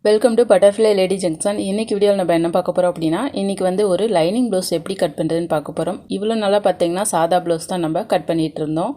Welcome to butterfly lady junction. இன்றைக்கி வீடியோவில் நம்ம என்ன பார்க்க போகிறோம் அப்படின்னா, இன்றைக்கி வந்து ஒரு லைனிங் ப்ளவுஸ் எப்படி கட் பண்ணுறதுன்னு பார்க்க போகிறோம். இவ்வளோ நாளாக பார்த்தீங்கன்னா சாதா ப்ளவுஸ் தான் நம்ம கட் பண்ணிகிட்டு இருந்தோம்.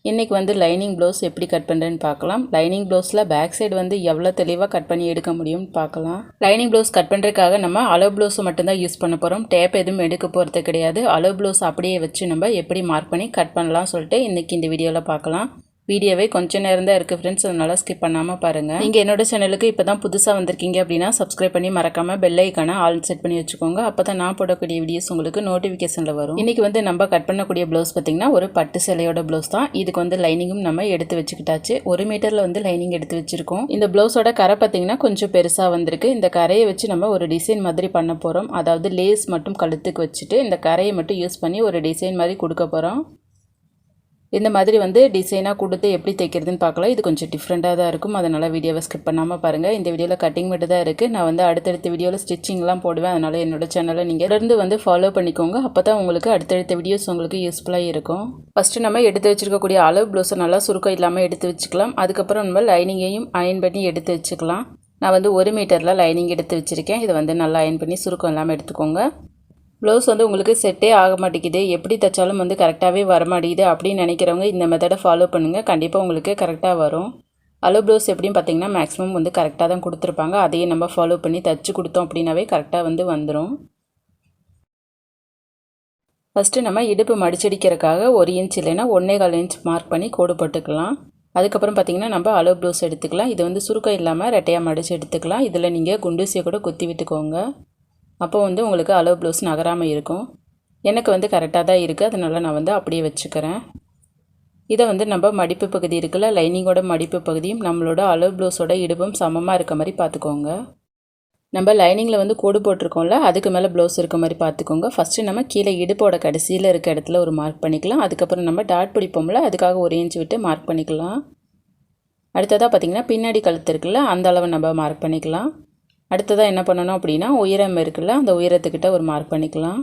இன்றைக்கி வந்து லைனிங் ப்ளவுஸ் எப்படி கட் பண்ணுறதுன்னு பார்க்கலாம். லைனிங் ப்ளவுஸில் பேக் சைடு வந்து எவ்வளோ தெளிவாக கட் பண்ணி எடுக்க முடியும்னு பார்க்கலாம். லைனிங் ப்ளவுஸ் கட் பண்ணுறதுக்காக நம்ம அளவு ப்ளவுஸை மட்டும்தான் யூஸ் பண்ண போகிறோம். டேப் எதுவும் எடுக்க போகிறது கிடையாது. அளவு ப்ளவுஸ் அப்படியே வச்சு நம்ம எப்படி மார்க் பண்ணி கட் பண்ணலாம் சொல்லிட்டு இன்றைக்கி இந்த வீடியோவில் பார்க்கலாம். வீடியோவே கொஞ்சம் நேரம் தான் இருக்குது ஃப்ரெண்ட்ஸ், அதனால் ஸ்கிப் பண்ணாமல் பாருங்கள். நீங்கள் என்னோட சேனலுக்கு இப்போ தான் புதுசாக வந்திருக்கீங்க அப்படின்னா சப்ஸ்கிரைப் பண்ணி மறக்காமல் பெல் ஐக்கானை ஆல் செட் பண்ணி வச்சுக்கோங்க. அப்போ தான் நான் போடக்கூடிய வீடியோஸ் உங்களுக்கு நோட்டிஃபிகேஷனில் வரும். இன்றைக்கி வந்து நம்ம கட் பண்ணக்கூடிய ப்ளவுஸ் பார்த்திங்கன்னா ஒரு பட்டு சேலையோட ப்ளவுஸ் தான். இதுக்கு வந்து லைனிங்கும் நம்ம எடுத்து வச்சுக்கிட்டாச்சு. 1 மீட்டரில் வந்து லைனிங் எடுத்து வச்சுருக்கோம். இந்த ப்ளவுஸோட கரை பார்த்திங்கன்னா கொஞ்சம் பெருசாக வந்திருக்கு. இந்த கரையை வச்சு நம்ம ஒரு டிசைன் மாதிரி பண்ண போகிறோம். அதாவது லேஸ் மட்டும் கழுத்துக்கு வச்சுட்டு இந்த கரையை மட்டும் யூஸ் பண்ணி ஒரு டிசைன் மாதிரி கொடுக்க போகிறோம். இந்த மாதிரி வந்து டிசைனாக கொடுத்து எப்படி தைக்கிறதுன்னு பார்க்கலாம். இது கொஞ்சம் டிஃப்ரெண்ட்டாக தான் இருக்கும், அதனால் வீடியோவை ஸ்கிப் பண்ணாமல் பாருங்கள். இந்த வீடியோவில் கட்டிங் மட்டும் தான் இருக்குது. நான் வந்து அடுத்தடுத்த வீடியோவில் ஸ்டிச்சிங்லாம் போடுவேன். அதனால் என்னோட சேனலை நீங்கள் தொடர்ந்து வந்து ஃபாலோ பண்ணிக்கோங்க. அப்போ தான் உங்களுக்கு அடுத்தடுத்த வீடியோஸ் உங்களுக்கு யூஸ்ஃபுல்லாக இருக்கும். ஃபஸ்ட்டு நம்ம எடுத்து வச்சுருக்கக்கூடிய அளவு ப்ளவுஸை நல்லா சுருக்கம் இல்லாமல் எடுத்து வச்சுக்கலாம். அதுக்கப்புறம் நம்ம லைனிங்கையும் அயன் பண்ணி எடுத்து வச்சுக்கலாம். நான் வந்து 1 மீட்டரில் லைனிங் எடுத்து வச்சுருக்கேன். இதை வந்து நல்லா அயன் பண்ணி சுருக்கம் இல்லாமல் எடுத்துக்கோங்க. ப்ளவுஸ் வந்து உங்களுக்கு செட்டே ஆக மாட்டேங்குது, எப்படி தைச்சாலும் வந்து கரெக்டாகவே வர மாட்டேங்குது அப்படின்னு நினைக்கிறவங்க இந்த மெத்தடை ஃபாலோ பண்ணுங்கள். கண்டிப்பாக உங்களுக்கு கரெக்டாக வரும். அளவு ப்ளவுஸ் எப்படின்னு பார்த்தீங்கன்னா மேக்ஸிமம் வந்து கரெக்டாக தான் கொடுத்துருப்பாங்க. அதையே நம்ம ஃபாலோ பண்ணி தைச்சி கொடுத்தோம் அப்படின்னாவே கரெக்டாக வந்து வந்துடும். ஃபஸ்ட்டு நம்ம இடுப்பு மடிச்சடிக்கிறதுக்காக 1 இன்ச் இல்லைன்னா 1.25 இன்ச் மார்க் பண்ணி கோடு போட்டுக்கலாம். அதுக்கப்புறம் பார்த்திங்கன்னா நம்ம அளவு ப்ளவுஸ் எடுத்துக்கலாம். இது வந்து சுருக்கம் இல்லாமல் ரெட்டையாக மடித்து எடுத்துக்கலாம். இதில் நீங்கள் குண்டூசியை கூட குத்தி விட்டுக்கோங்க. அப்போ வந்து உங்களுக்கு அளவு ப்ளவுஸ் நகராமல் இருக்கும். எனக்கு வந்து கரெக்டாக தான் இருக்குது, அதனால் நான் வந்து அப்படியே வச்சுக்கிறேன். இதை வந்து நம்ம மடிப்பு பகுதி இருக்குல்ல, லைனிங்கோட மடிப்பு பகுதியும் நம்மளோட அளவு ப்ளவுஸோட இடுப்பும் சமமாக இருக்க மாதிரி பார்த்துக்கோங்க. நம்ம லைனிங்கில் வந்து கோடு போட்டிருக்கோம்ல, அதுக்கு மேலே ப்ளவுஸ் இருக்க மாதிரி பார்த்துக்கோங்க. ஃபஸ்ட்டு நம்ம கீழே இடுப்போட கடைசியில் இருக்க இடத்துல ஒரு மார்க் பண்ணிக்கலாம். அதுக்கப்புறம் நம்ம டாட் பிடிப்போம்ல, அதுக்காக 1 இன்ச் விட்டு மார்க் பண்ணிக்கலாம். அடுத்ததாக பார்த்திங்கன்னா பின்னாடி கழுத்து இருக்குல்ல, அந்த அளவை நம்ம மார்க் பண்ணிக்கலாம். அடுத்ததாக என்ன பண்ணணும் அப்படின்னா உயரம் இருக்குல்ல, அந்த உயரத்துக்கிட்ட ஒரு மார்க் பண்ணிக்கலாம்.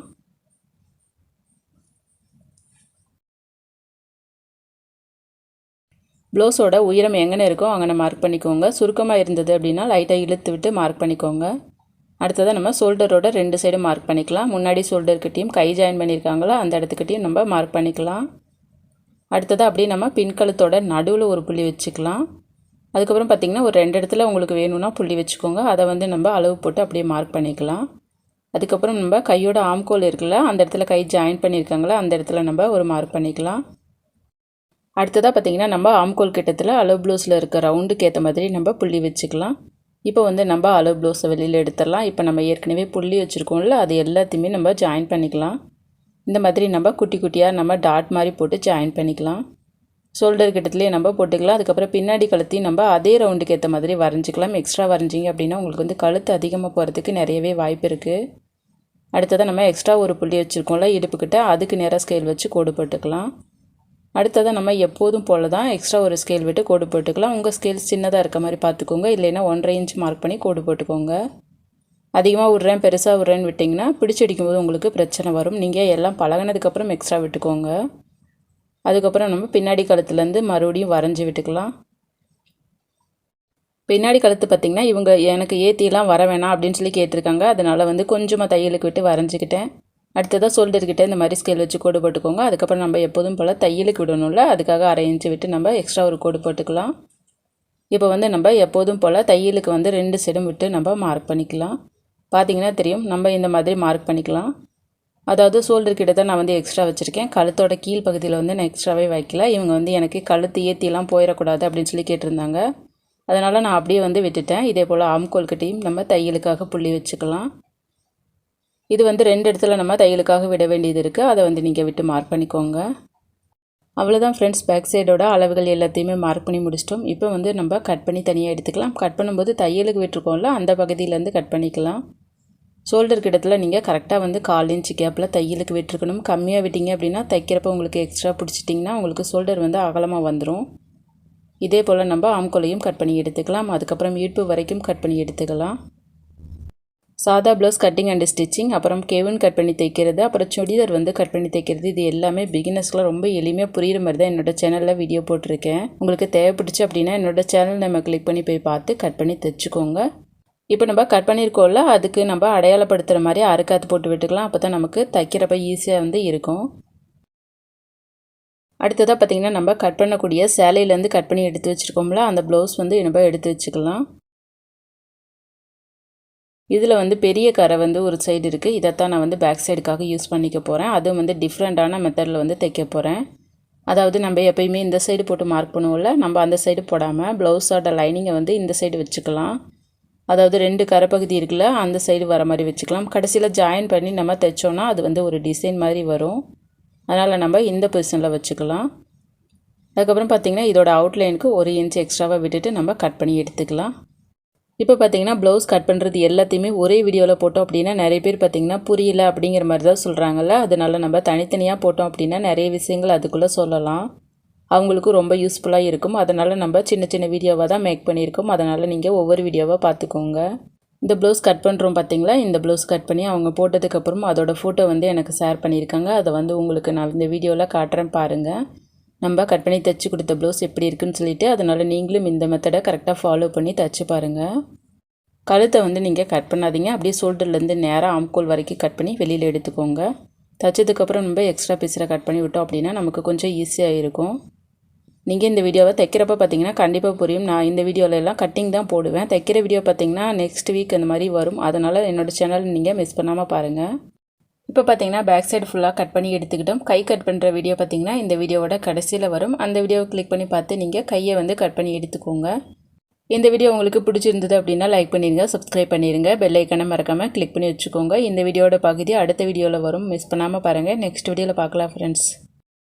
ப்ளவுஸோட உயரம் எங்கே இருக்கோ அங்கே மார்க் பண்ணிக்கோங்க. சுருக்கமாக இருந்தது அப்படின்னா லைட்டாக இழுத்து விட்டு மார்க் பண்ணிக்கோங்க. அடுத்ததாக நம்ம ஷோல்டரோட 2 சைடும் மார்க் பண்ணிக்கலாம். முன்னாடி ஷோல்டர்கிட்டையும் கை ஜாயின் பண்ணியிருக்காங்களா அந்த இடத்துக்கிட்டையும் நம்ம மார்க் பண்ணிக்கலாம். அடுத்ததாக அப்படியே நம்ம பின்கழுத்தோட நடுவில் ஒரு புள்ளி வச்சுக்கலாம். அதுக்கப்புறம் பார்த்திங்கன்னா ஒரு 2 இடத்துல உங்களுக்கு வேணும்னா புள்ளி வச்சுக்கோங்க. அதை வந்து நம்ம அளவு போட்டு அப்படியே மார்க் பண்ணிக்கலாம். அதுக்கப்புறம் நம்ம கையோட ஆம்கோல் இருக்குல்ல, அந்த இடத்துல கை ஜாயின் பண்ணியிருக்காங்களா அந்த இடத்துல நம்ம ஒரு மார்க் பண்ணிக்கலாம். அடுத்ததாக பார்த்திங்கன்னா நம்ம ஆம்கோல் கிட்டத்தில் அளவு ப்ளவுஸில் இருக்க ரவுண்டுக்கு ஏற்ற மாதிரி நம்ம புள்ளி வச்சுக்கலாம். இப்போ வந்து நம்ம அளவு ப்ளவுஸை வெளியில் எடுத்துடலாம். இப்போ நம்ம ஏற்கனவே புள்ளி வச்சுருக்கோம்ல, அது எல்லாத்தையுமே நம்ம ஜாயின் பண்ணிக்கலாம். இந்த மாதிரி நம்ம குட்டி குட்டியாக நம்ம டாட் மாதிரி போட்டு ஜாயின் பண்ணிக்கலாம். ஷோல்டர் கிட்டத்துலேயே நம்ம போட்டுக்கலாம். அதுக்கப்புறம் பின்னாடி கழுத்தையும் நம்ம அதே ரவுண்டுக்கு ஏற்ற மாதிரி வரைஞ்சிக்கலாம். எக்ஸ்ட்ரா வரைஞ்சிங்க அப்படின்னா உங்களுக்கு வந்து கழுத்து அதிகமாக போகிறதுக்கு நிறையவே வாய்ப்பு இருக்குது. அடுத்ததாக நம்ம எக்ஸ்ட்ரா ஒரு புள்ளி வச்சுருக்கோம்ல இடுப்புக்கிட்ட, அதுக்கு நேராக ஸ்கேல் வச்சு கோடு போட்டுக்கலாம். அடுத்ததாக நம்ம எப்போதும் போல் தான் எக்ஸ்ட்ரா ஒரு ஸ்கேல் விட்டு கோடு போட்டுக்கலாம். உங்கள் ஸ்கேல் சின்னதாக இருக்க மாதிரி பார்த்துக்கோங்க, இல்லைன்னா 1.5 இன்ச் மார்க் பண்ணி கோடு போட்டுக்கோங்க. அதிகமாக விட்றேன் பெருசாக விட்றேன்னு விட்டிங்கன்னா பிடிச்சி அடிக்கும்போது உங்களுக்கு பிரச்சனை வரும். நீங்கள் எல்லாம் பழகினதுக்கப்புறம் எக்ஸ்ட்ரா விட்டுக்கோங்க. அதுக்கப்புறம் நம்ம பின்னாடி கழுத்துலேருந்து மறுபடியும் வரைஞ்சி விட்டுக்கலாம். பின்னாடி கழுத்து பார்த்திங்கன்னா இவங்க எனக்கு ஏற்றிலாம் வர வேணாம் அப்படின்னு சொல்லி கேட்டிருக்காங்க. அதனால் வந்து கொஞ்சமாக தையலுக்கு விட்டு வரைஞ்சிக்கிட்டேன். அடுத்ததாக ஷோல்டர்கிட்ட இந்த மாதிரி ஸ்கேல் வச்சு கோடு போட்டுக்கோங்க. அதுக்கப்புறம் நம்ம எப்போதும் போல் தையலுக்கு விடணும்ல, அதுக்காக 1/2 இன்ச்சு விட்டு நம்ம எக்ஸ்ட்ரா ஒரு கோடு போட்டுக்கலாம். இப்போ வந்து நம்ம எப்போதும் போல் தையலுக்கு வந்து 2 சைடும் விட்டு நம்ம மார்க் பண்ணிக்கலாம். பார்த்திங்கன்னா தெரியும், நம்ம இந்த மாதிரி மார்க் பண்ணிக்கலாம். அதாவது ஷோல்டர் கிட்ட தான் நான் வந்து எக்ஸ்ட்ரா வச்சுருக்கேன். கழுத்தோட கீழ் பகுதியில் வந்து நான் எக்ஸ்ட்ராவே வைக்கல. இவங்க வந்து எனக்கு கழுத்து ஏற்றிலாம் போயிடக்கூடாது அப்படின்னு சொல்லி கேட்டிருந்தாங்க. அதனால் நான் அப்படியே வந்து விட்டுட்டேன். இதே போல் ஆம்கோல்கிட்டையும் நம்ம தையலுக்காக புள்ளி வச்சுக்கலாம். இது வந்து 2 இடத்துல நம்ம தையலுக்காக விட வேண்டியது இருக்குது. அதை வந்து நீங்கள் விட்டு மார்க் பண்ணிக்கோங்க. அவ்வளோதான் ஃப்ரெண்ட்ஸ், பேக் சைடோட அளவுகள் எல்லாத்தையுமே மார்க் பண்ணி முடிச்சிட்டோம். இப்போ வந்து நம்ம கட் பண்ணி தனியாக எடுத்துக்கலாம். கட் பண்ணும்போது தையலுக்கு விட்டுருக்கோம்ல, அந்த பகுதியிலேருந்து கட் பண்ணிக்கலாம். ஷோல்டர் கிட்டத்தில் நீங்கள் கரெக்டாக வந்து 1/4 இன்ச் கேப்பில் தையலுக்கு விட்டுருக்கணும். கம்மியாக விட்டிங்க அப்படின்னா தைக்கிறப்ப உங்களுக்கு எக்ஸ்ட்ரா பிடிச்சிட்டிங்கன்னா உங்களுக்கு ஷோல்டர் வந்து அகலமாக வந்துடும். இதே போல் நம்ம ஆம்கோலையும் கட் பண்ணி எடுத்துக்கலாம். அதுக்கப்புறம் இடுப்பு வரைக்கும் கட் பண்ணி எடுத்துக்கலாம். சாதா ப்ளவுஸ் கட்டிங் அண்ட் ஸ்டிச்சிங், அப்புறம் கெவின் கட் பண்ணி தைக்கிறது, அப்புறம் சுடிதார் வந்து கட் பண்ணி தைக்கிறது, இது எல்லாமே பிகினர்ஸ்க்குலாம் ரொம்ப எளிமையாக புரிகிற மாதிரி தான் என்னோடய சேனலில் வீடியோ போட்டிருக்கேன். உங்களுக்கு தேவைப்பட்டுச்சு அப்படின்னா என்னோடய சேனல் நம்ம கிளிக் பண்ணி போய் பார்த்து கட் பண்ணி தைச்சிக்கோங்க. இப்போ நம்ம கட் பண்ணியிருக்கோம்ல, அதுக்கு நம்ம அடையாளப்படுத்துகிற மாதிரி அரைக்காத்து போட்டு விட்டுக்கலாம். அப்போ தான் நமக்கு தைக்கிறப்ப ஈஸியாக வந்து இருக்கும். அடுத்ததாக பார்த்திங்கன்னா நம்ம கட் பண்ணக்கூடிய சேலையிலேருந்து கட் பண்ணி எடுத்து வச்சுருக்கோம்ல, அந்த ப்ளவுஸ் வந்து நம்ம எடுத்து வச்சுக்கலாம். இதில் வந்து பெரிய கரை வந்து ஒரு சைடு இருக்குது. இதைத்தான் நான் வந்து பேக் சைடுக்காக யூஸ் பண்ணிக்க போகிறேன். அதுவும் வந்து டிஃப்ரெண்ட்டான மெத்தடில் வந்து தைக்க போகிறேன். அதாவது நம்ம எப்பயுமே இந்த சைடு போட்டு மார்க் பண்ணுவோம்ல, நம்ம அந்த சைடு போடாமல் ப்ளவுஸோட லைனிங்கை வந்து இந்த சைடு வச்சுக்கலாம். அதாவது 2 கரைப்பகுதி இருக்குல்ல, அந்த சைடு வர மாதிரி வச்சுக்கலாம். கடைசியில் ஜாயின் பண்ணி நம்ம தைச்சோன்னா அது வந்து ஒரு டிசைன் மாதிரி வரும். அதனால் நம்ம இந்த பொசிஷனில் வச்சுக்கலாம். அதுக்கப்புறம் பார்த்திங்கன்னா இதோட அவுட்லைனுக்கு 1 இன்ச் எக்ஸ்ட்ராவாக விட்டுட்டு நம்ம கட் பண்ணி எடுத்துக்கலாம். இப்போ பார்த்திங்கன்னா ப்ளவுஸ் கட் பண்ணுறது எல்லாத்தையுமே ஒரே வீடியோவில் போட்டோம் அப்படின்னா நிறைய பேர் பார்த்திங்கன்னா புரியல அப்படிங்கிற மாதிரி தான் சொல்கிறாங்கல்ல. அதனால் நம்ம தனித்தனியாக போட்டோம் அப்படின்னா நிறைய விஷயங்கள் அதுக்குள்ளே சொல்லலாம். அவங்களுக்கும் ரொம்ப யூஸ்ஃபுல்லாக இருக்கும். அதனால் நம்ம சின்ன சின்ன வீடியோவாக தான் மேக் பண்ணியிருக்கோம். அதனால் நீங்கள் ஒவ்வொரு வீடியோவாக பார்த்துக்கோங்க. இந்த ப்ளவுஸ் கட் பண்ணுறோம் பார்த்திங்களா, இந்த ப்ளவுஸ் கட் பண்ணி அவங்க போட்டதுக்கப்புறம் அதோட ஃபோட்டோ வந்து எனக்கு ஷேர் பண்ணியிருக்காங்க. அதை வந்து உங்களுக்கு நான் இந்த வீடியோவில் காட்டுறேன் பாருங்கள். நம்ம கட் பண்ணி தைச்சி கொடுத்த ப்ளவுஸ் எப்படி இருக்குன்னு சொல்லிவிட்டு, அதனால் நீங்களும் இந்த மெத்தடை கரெக்டாக ஃபாலோ பண்ணி தைச்சி பாருங்கள். கழுத்தை வந்து நீங்கள் கட் பண்ணாதீங்க, அப்படியே ஷோல்டர்லேருந்து நேராக ஆம்கோல் வரைக்கும் கட் பண்ணி வெளியில் எடுத்துக்கோங்க. தைச்சதுக்கப்புறம் நம்ம எக்ஸ்ட்ரா பீஸில் கட் பண்ணி விட்டோம் அப்படின்னா நமக்கு கொஞ்சம் ஈஸியாக இருக்கும். நீங்கள் இந்த வீடியோவை தைக்கிறப்ப பார்த்தீங்கன்னா கண்டிப்பாக புரியும். நான் இந்த வீடியோவிலலாம் கட்டிங் தான் போடுவேன். தைக்கிற வீடியோ பார்த்திங்கன்னா நெக்ஸ்ட் வீக் அந்த மாதிரி வரும். அதனால் என்னோடய சேனல் நீங்கள் மிஸ் பண்ணாமல் பாருங்கள். இப்போ பார்த்தீங்கன்னா பேக் சைடு ஃபுல்லாக கட் பண்ணி எடுத்துக்கிட்டோம். கை கட் பண்ணுற வீடியோ பார்த்தீங்கன்னா இந்த வீடியோவோட கடைசியில் வரும். அந்த வீடியோவை கிளிக் பண்ணி பார்த்து நீங்கள் கையை வந்து கட் பண்ணி எடுத்துக்கோங்க. இந்த வீடியோ உங்களுக்கு பிடிச்சிருந்தது அப்படின்னா லைக் பண்ணிடுங்க, சப்ஸ்கிரைப் பண்ணிடுங்க, பெல் ஐக்கானை மறக்காமல் கிளிக் பண்ணி வச்சுக்கோங்க. இந்த வீடியோட பகுதி அடுத்த வீடியோவில் வரும், மிஸ் பண்ணாமல் பாருங்கள். நெக்ஸ்ட் வீடியோவில் பார்க்கலாம் ஃப்ரெண்ட்ஸ்.